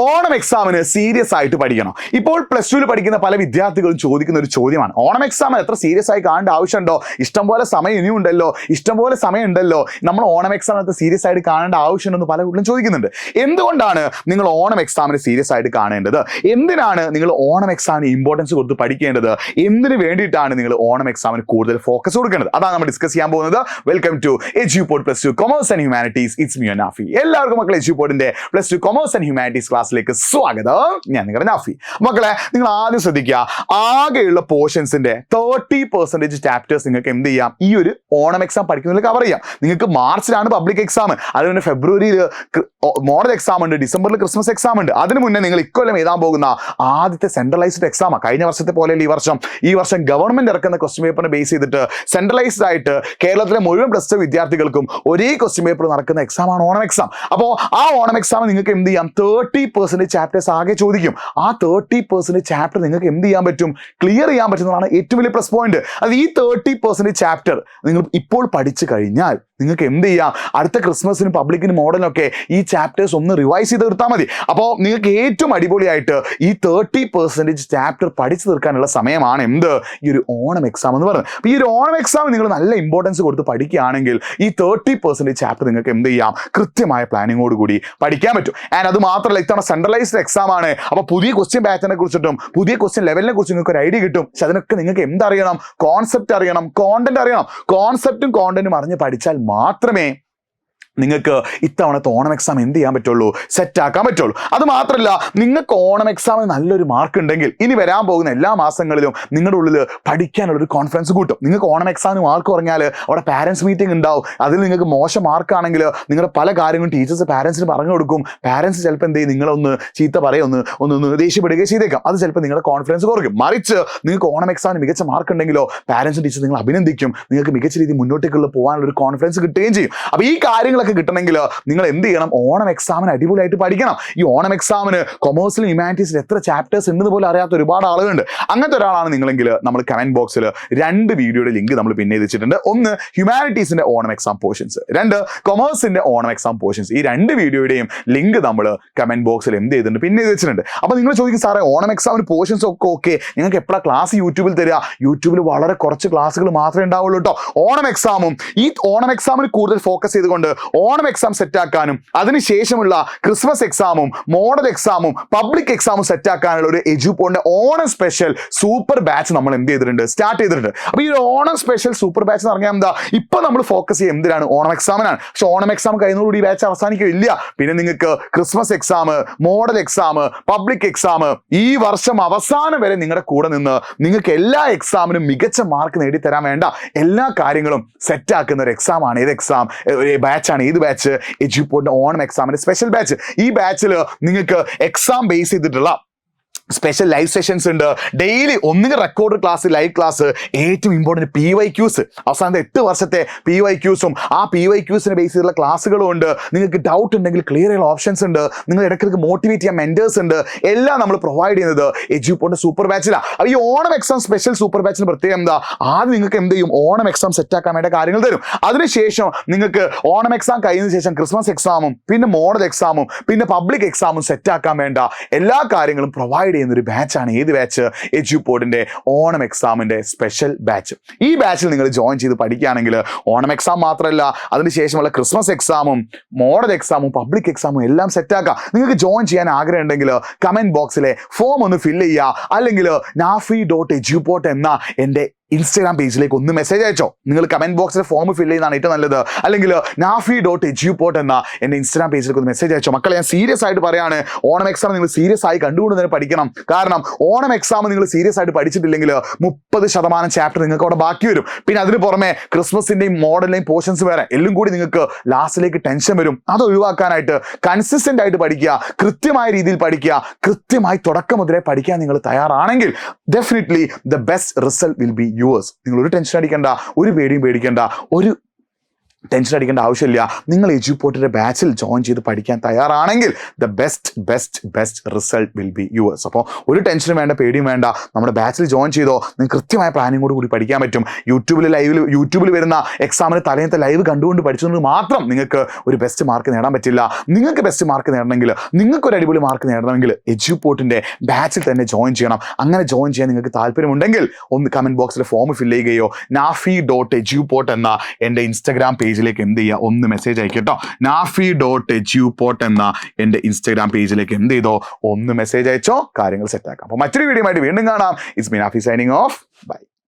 ഓണം എക്സാമിന് സീരിയസ് ആയിട്ട് പഠിക്കണം. ഇപ്പോൾ പ്ലസ് ടുവിൽ പഠിക്കുന്ന പല വിദ്യാർത്ഥികളും ചോദിക്കുന്ന ഒരു ചോദ്യമാണ്, ഓണം എക്സാമിന് എത്ര സീരിയസ് ആയി കാണേണ്ട ആവശ്യമുണ്ടോ? ഇഷ്ടംപോലെ സമയം ഇനിയും ഉണ്ടല്ലോ, ഇഷ്ടംപോലെ സമയം ഉണ്ടല്ലോ, നമ്മൾ ഓണം എക്സാമിന് എത്ര സീരിയസ് ആയിട്ട് കാണേണ്ട ആവശ്യമുണ്ടെന്ന് പല കുട്ടികളും ചോദിക്കുന്നുണ്ട്. എന്തുകൊണ്ടാണ് നിങ്ങൾ ഓണം എക്സാമിന് സീരിയസ് ആയിട്ട് കാണേണ്ടത്? എന്തിനാണ് നിങ്ങൾ ഓണം എക്സാമിന് ഇമ്പോർട്ടൻസ് കൊടുത്ത് പഠിക്കേണ്ടത്? എന്തിനു വേണ്ടിയിട്ടാണ് നിങ്ങൾ ഓണം എക്സാമിന് കൂടുതൽ ഫോക്കസ് കൊടുക്കേണ്ടത്? അതാണ് നമ്മൾ ഡിസ്കസ് ചെയ്യാൻ പോകുന്നത്. Welcome to Edupod plus two commerce and humanities. It's me Nafi. എല്ലാവർക്കും മക്കളെ എഡ്യൂപോഡിന്റെ plus two commerce and humanities ക്ലാസ്സിലേക്ക് സ്വാഗതം. ഞാൻ നിങ്ങളുടെ നാഫി. മക്കളെ, നിങ്ങൾ ആദ്യം ശ്രദ്ധിക്കുക, ആകെയുള്ള പോർഷൻസിന്റെ 30% ചാപ്റ്റേഴ്സ് നിങ്ങൾക്ക് എന്ത് ചെയ്യാം? ഈ ഒരു ഓണം എക്സാം പഠിക്കുന്നതിൽ കവർ ചെയ്യാം. നിങ്ങൾക്ക് മാർച്ചിലാണ് പബ്ലിക് എക്സാം, അതുപോലെ ഫെബ്രുവരിയിൽ മോഡൽ എക്സാം ഉണ്ട്, ഡിസംബറിൽ ക്രിസ്മസ് എക്സാം ഉണ്ട്. അതിന് മുന്നേ നിങ്ങൾ ഇക്കൊല്ലം എഴുതാൻ പോകുന്ന ആദ്യത്തെ സെൻട്രലൈസ്ഡ് എക്സാമാണ്. കഴിഞ്ഞ വർഷത്തെ പോലെ ഈ വർഷം ഗവൺമെന്റ് ഇറക്കുന്ന ക്വസ്റ്റ്യൻ പേപ്പറിനെ ബേസ് ചെയ്തിട്ട് സെൻട്രലൈസ്ഡ് ആയിട്ട് കേരളത്തിലെ മുഴുവൻ പ്ലസ് ടു വിദ്യാർത്ഥികൾക്കും ഒരേ ക്വസ്റ്റ്യൻ പേപ്പർ നടക്കുന്ന എക്സാമാണ് ഓണം എക്സാം. അപ്പോൾ ആ ഓണം എക്സാം നിങ്ങൾക്ക് എന്ത് ചെയ്യാം? 30% ചാപ്റ്റേഴ്സ് ആകെ ചോദിക്കും. ആ 30% ചാപ്റ്റർ നിങ്ങൾക്ക് എന്ത് ചെയ്യാൻ പറ്റും? ക്ലിയർ ചെയ്യാൻ പറ്റുന്നതാണ് ഏറ്റവും വലിയ പ്ലസ് പോയിന്റ്. അത് ഈ 30% ചാപ്റ്റർ നിങ്ങൾ ഇപ്പോൾ പഠിച്ചു കഴിഞ്ഞാൽ നിങ്ങൾക്ക് എന്ത് ചെയ്യാം? അടുത്ത ക്രിസ്മസിനും പബ്ലിക്കിനും മോഡലിനൊക്കെ ഈ ചാപ്റ്റേഴ്സ് ഒന്ന് റിവൈസ് ചെയ്ത് തീർത്താൽ മതി. അപ്പോൾ നിങ്ങൾക്ക് ഏറ്റവും അടിപൊളിയായിട്ട് ഈ 30% ചാപ്റ്റർ പഠിച്ചു തീർക്കാനുള്ള സമയമാണ് എന്ത്? ഈ ഒരു ഓണം എക്സാം എന്ന് പറയുന്നത്. അപ്പോൾ ഈ ഒരു ഓണം എക്സാം നിങ്ങൾ നല്ല ഇമ്പോർട്ടൻസ് കൊടുത്ത് പഠിക്കുകയാണെങ്കിൽ ഈ 30% ചാപ്റ്റർ നിങ്ങൾക്ക് എന്ത് ചെയ്യാം? കൃത്യമായ പ്ലാനിങ്ങോട് കൂടി പഠിക്കാൻ പറ്റും. ആൻഡ് അത് മാത്രമല്ല, ഇത്തവണ സെൻട്രലൈസ്ഡ് എക്സാം ആണ്. അപ്പോൾ പുതിയ ക്വസ്റ്റ്യൻ പാറ്റേണിനെ കുറിച്ചിട്ടും പുതിയ ക്വസ്റ്റ്യൻ ലെവലിനെ കുറിച്ചും നിങ്ങൾക്ക് ഒരു ഐഡിയ കിട്ടും. പക്ഷെ അതിനൊക്കെ നിങ്ങൾക്ക് എന്തറിയണം? കോൺസെപ്റ്റ് അറിയണം, കോണ്ടന്റ് അറിയണം. കോൺസെപ്റ്റും കോണ്ടന്റും അറിഞ്ഞ് പഠിച്ചാൽ മാത്രമേ നിങ്ങൾക്ക് ഇത്തവണത്തെ ഓണം എക്സാം എന്ത് ചെയ്യാൻ പറ്റുള്ളൂ? സെറ്റ് ആക്കാൻ പറ്റുള്ളൂ. അത് മാത്രമല്ല, നിങ്ങൾക്ക് ഓണം എക്സാമിന് നല്ലൊരു മാർക്ക് ഉണ്ടെങ്കിൽ ഇനി വരാൻ പോകുന്ന എല്ലാ മാസങ്ങളിലും നിങ്ങളുടെ ഉള്ളിൽ പഠിക്കാനുള്ളൊരു കോൺഫിഡൻസ് കൂട്ടും. നിങ്ങൾക്ക് ഓണം എക്സാമിന് മാർക്ക് കുറഞ്ഞാൽ അവിടെ പാരൻസ് മീറ്റിംഗ് ഉണ്ടാവും. അതിൽ നിങ്ങൾക്ക് മോശം മാർക്കാണെങ്കിൽ നിങ്ങളുടെ പല കാര്യങ്ങളും ടീച്ചേഴ്സ് പാരൻസിന് പറഞ്ഞു കൊടുക്കും. പാരൻസ് ചിലപ്പോൾ എന്ത് ചെയ്യും? നിങ്ങളൊന്ന് ചീത്ത പറയുക, ഒന്ന് ദേഷ്യപ്പെടുകയോ ചെയ്തേക്കാം. അത് ചിലപ്പോൾ നിങ്ങളുടെ കോൺഫിഡൻസ് കുറയ്ക്കും. മറിച്ച് നിങ്ങൾക്ക് ഓണം എക്സാമിന് മികച്ച മാർക്ക് ഉണ്ടെങ്കിലോ പാരൻസും ടീച്ചേഴ്സ് നിങ്ങൾ അഭിനന്ദിക്കും. നിങ്ങൾക്ക് മികച്ച രീതിയിൽ മുന്നോട്ടേക്കുള്ള പോകാനുള്ള ഒരു കോൺഫിഡൻസ് കിട്ടുകയും ചെയ്യും. അപ്പോൾ ഈ കാര്യങ്ങളൊക്കെ കിട്ടണമെങ്കിൽ നിങ്ങൾ എന്ത് ചെയ്യണം? ഓണം എക്സാമിന് അടിപൊളിയായിട്ട് പഠിക്കണം. ഈ ഓണം എക്സാമിന് കൊമേഴ്സിലും ഹ്യൂമാനിറ്റീസിലും എത്ര ചാപ്റ്റേഴ്സ് ഉണ്ടെന്ന് പോലും അറിയാത്ത ഒരുപാട് ആളുകളുണ്ട്. അങ്ങനത്തെ ഒരാളാണ് നിങ്ങളെങ്കിൽ നമ്മൾ കമന്റ് ബോക്സിൽ 2 വീഡിയോയുടെ ലിങ്ക് നമ്മൾ പിന്നെ വെച്ചിട്ടുണ്ട്. ഒന്ന് ഹ്യൂമാനിറ്റീസിന്റെ ഓണം എക്സാം പോർഷൻസ്, 2 കൊമേഴ്സിന്റെ ഓണം എക്സാം പോർഷൻസ്. ഈ 2 വീഡിയോയുടെയും ലിങ്ക് നമ്മൾ കമന്റ് ബോക്സിൽ എന്ത് ചെയ്തിട്ടുണ്ട്? പിന്നെ വെച്ചിട്ടുണ്ട്. അപ്പോൾ നിങ്ങൾ ചോദിക്കും, സാറേ ഓണം എക്സാമിന് പോർഷൻസ് ഒക്കെ ഓക്കെ, നിങ്ങൾക്ക് എപ്പോഴാണ് ക്ലാസ് യൂട്യൂബിൽ തരിക? യൂട്യൂബിൽ വളരെ കുറച്ച് ക്ലാസ്സുകൾ മാത്രമേ ഉണ്ടാവുള്ളൂ കേട്ടോ. ഓണം എക്സാമും ഈ ഓണം എക്സാമിന് കൂടുതൽ ഫോക്കസ് ചെയ്തുകൊണ്ട് ഓണം എക്സാം സെറ്റാക്കാനും അതിനുശേഷമുള്ള ക്രിസ്മസ് എക്സാമും മോഡൽ എക്സാമും പബ്ലിക് എക്സാമും സെറ്റാക്കാനുള്ള ഒരു എഡ്യൂപോഡിന്റെ ഓണം സ്പെഷ്യൽ സൂപ്പർ ബാച്ച് നമ്മൾ എന്ത് ചെയ്തിട്ടുണ്ട്? സ്റ്റാർട്ട് ചെയ്തിട്ടുണ്ട്. അപ്പോൾ ഈ ഒരു ഓണം സ്പെഷ്യൽ സൂപ്പർ ബാച്ച് എന്ന് പറഞ്ഞാൽ എന്താ? ഇപ്പൊ നമ്മൾ ഫോക്കസ് ചെയ്യുക എന്തിനാണ്? ഓണം എക്സാമിനാണ്. പക്ഷെ ഓണം എക്സാം കഴിയുന്നതോടുകൂടി ഈ ബാച്ച് അവസാനിക്കില്ല. പിന്നെ നിങ്ങൾക്ക് Christmas exam, model exam, public exam ഈ വർഷം അവസാനം വരെ നിങ്ങളുടെ കൂടെ നിന്ന് നിങ്ങൾക്ക് എല്ലാ എക്സാമിനും മികച്ച മാർക്ക് നേടിത്തരാൻ വേണ്ട എല്ലാ കാര്യങ്ങളും സെറ്റാക്കുന്ന ഒരു എക്സാം ആണ്. ഏത് എക്സാം ബാച്ചാണ്? ഏത് ബാച്ച്? എഡ്യൂപോഡിന്റെ ഓണം എക്സാമിന്റെ സ്പെഷ്യൽ ബാച്ച്. ഈ ബാച്ചിൽ നിങ്ങൾക്ക് എക്സാം ബേസ് ചെയ്തിട്ടുള്ള സ്പെഷ്യൽ ലൈവ് സെഷൻസ് ഉണ്ട്. ഡെയിലി ഒന്നുകിൽ റെക്കോർഡ് ക്ലാസ്, ലൈവ് ക്ലാസ്, ഏറ്റവും ഇമ്പോർട്ടൻറ്റ് PYQs, അവസാനത്തെ 8 വർഷത്തെ PYQസും ആ PYQസിനെ ബേസ് ചെയ്തുള്ള ക്ലാസ്സുകളും ഉണ്ട്. നിങ്ങൾക്ക് ഡൗട്ട് ഉണ്ടെങ്കിൽ ക്ലിയർ ചെയ്യുന്ന ഓപ്ഷൻസ് ഉണ്ട്. നിങ്ങൾ ഇടയ്ക്കിടയ്ക്ക് മോട്ടിവേറ്റ് ചെയ്യാൻ മെന്റേഴ്സ് ഉണ്ട്. എല്ലാം നമ്മൾ പ്രൊവൈഡ് ചെയ്യുന്നത് എഡ്യൂപോഡിന്റെ സൂപ്പർ ബാച്ചിലാണ്. അപ്പോൾ ഈ ഓണം എക്സാം സ്പെഷ്യൽ സൂപ്പർ ബാച്ചിന് പ്രത്യേകം എന്താ? ആദ്യം നിങ്ങൾക്ക് എന്ത് ചെയ്യും? ഓണം എക്സാം സെറ്റാക്കാൻ വേണ്ട കാര്യങ്ങൾ തരും. അതിനുശേഷം നിങ്ങൾക്ക് ഓണം എക്സാം കഴിഞ്ഞതിന് ശേഷം ക്രിസ്മസ് എക്സാമും പിന്നെ മോഡൽ എക്സാമും പിന്നെ പബ്ലിക് എക്സാമും സെറ്റാക്കാൻ വേണ്ട എല്ലാ കാര്യങ്ങളും പ്രൊവൈഡ് ഒരു ബാച്ചാണ്. ഏത് ബാച്ച്? എഡ്യൂപോഡിന്റെ ഓണം എക്സാമിന്റെ സ്പെഷ്യൽ ബാച്ച്. ഈ ബാച്ചിൽ നിങ്ങൾ ജോയിൻ ചെയ്ത് പഠിക്കുകയാണെങ്കിൽ ഓണം എക്സാം മാത്രമല്ല, അതിനുശേഷമുള്ള ക്രിസ്മസ് എക്സാമും മോഡൽ എക്സാമും പബ്ലിക് എക്സാമും എല്ലാം സെറ്റാക്കാം. നിങ്ങൾക്ക് ജോയിൻ ചെയ്യാൻ ആഗ്രഹം ഉണ്ടെങ്കിൽ കമന്റ് ബോക്സിലെ ഫോം ഒന്ന് ഫില്ല് ചെയ്യുക, അല്ലെങ്കിൽ nafi.edupod എന്ന എൻ്റെ ഇൻസ്റ്റാഗ്രാം പേജിലേക്ക് ഒന്ന് മെസ്സേജ് അയച്ചോ. നിങ്ങൾ കമന്റ് ബോക്സിൽ ഫോം ഫില്ല് ചെയ്യുന്നതാണ് ഏറ്റവും നല്ലത്. അല്ലെങ്കിൽ nafi.edupod എന്ന എൻ്റെ ഇൻസ്റ്റാഗ്രാം പേജിലേക്ക് ഒന്ന് മെസ്സേജ് അയച്ചോ. മക്കളെ, ഞാൻ സീരിയസ് ആയിട്ട് പറയാണ്, ഓണം എക്സാം നിങ്ങൾ സീരിയസ് ആയി കണ്ടുകൊണ്ട് തന്നെ പഠിക്കണം. കാരണം ഓണം എക്സാം നിങ്ങൾ സീരിയസ് ആയിട്ട് പഠിച്ചിട്ടില്ലെങ്കിൽ 30% ചാപ്റ്റർ നിങ്ങൾക്ക് അവിടെ ബാക്കി വരും. പിന്നെ അതിന് പുറമെ ക്രിസ്മസിന്റെയും മോഡലിന്റെയും പോർഷൻസ് വേറെ, എല്ലാം കൂടി നിങ്ങൾക്ക് ലാസ്റ്റിലേക്ക് ടെൻഷൻ വരും. അത് ഒഴിവാക്കാനായിട്ട് കൺസിസ്റ്റന്റ് ആയിട്ട് പഠിക്കുക, കൃത്യമായ രീതിയിൽ പഠിക്കുക, കൃത്യമായി തുടക്കം മുതലേ പഠിക്കാൻ നിങ്ങൾ തയ്യാറാണെങ്കിൽ definitely the best result will be yours. നിങ്ങൾ ഒരു ടെൻഷൻ അടിക്കേണ്ട, ഒരു പേടിയും പേടിക്കേണ്ട, ഒരു ടെൻഷൻ അടിക്കേണ്ട ആവശ്യമില്ല. നിങ്ങൾ എജ്യൂപോർട്ടിൻ്റെ ബാച്ചിൽ ജോയിൻ ചെയ്ത് പഠിക്കാൻ തയ്യാറാണെങ്കിൽ the best result will be yours. അപ്പോൾ ഒരു ടെൻഷനും വേണ്ട, പേടിയും വേണ്ട. നമ്മുടെ ബാച്ചിൽ ജോയിൻ ചെയ്തോ, നിങ്ങൾക്ക് കൃത്യമായ പ്ലാനിങ്ങോട് കൂടി പഠിക്കാൻ പറ്റും. യൂട്യൂബിൽ വരുന്ന എക്സാമിന് തലേന്നത്തെ ലൈവ് കണ്ടുകൊണ്ട് പഠിച്ചുകൊണ്ട് മാത്രം നിങ്ങൾക്ക് ഒരു ബെസ്റ്റ് മാർക്ക് നേടാൻ പറ്റില്ല. നിങ്ങൾക്ക് ബെസ്റ്റ് മാർക്ക് നേടണമെങ്കിൽ, നിങ്ങൾക്കൊരു അടിപൊളി മാർക്ക് നേടണമെങ്കിൽ എജ്യൂപോർട്ടിൻ്റെ ബാച്ചിൽ തന്നെ ജോയിൻ ചെയ്യണം. അങ്ങനെ ജോയിൻ ചെയ്യാൻ നിങ്ങൾക്ക് താല്പര്യമുണ്ടെങ്കിൽ ഒന്ന് കമൻറ്റ് ബോക്സിൽ ഫോം ഫില്ല് ചെയ്യുകയോ nafi.eduport എന്ന എൻ്റെ ഇൻസ്റ്റാഗ്രാം പേജിലേക്ക് എന്ത് ചെയ്യുക, ഒന്ന് മെസ്സേജ് അയക്കട്ടോ. nafi.eduport എന്ന എൻ്റെ ഇൻസ്റ്റാഗ്രാം പേജിലേക്ക് എന്ത് ചെയ്തോ, ഒന്ന് മെസ്സേജ് അയച്ചോ, കാര്യങ്ങൾ സെറ്റാക്കാം. അപ്പോൾ മറ്റൊരു വീഡിയോ ആയിട്ട് വീണ്ടും കാണാം. It's me Nafi signing off. By.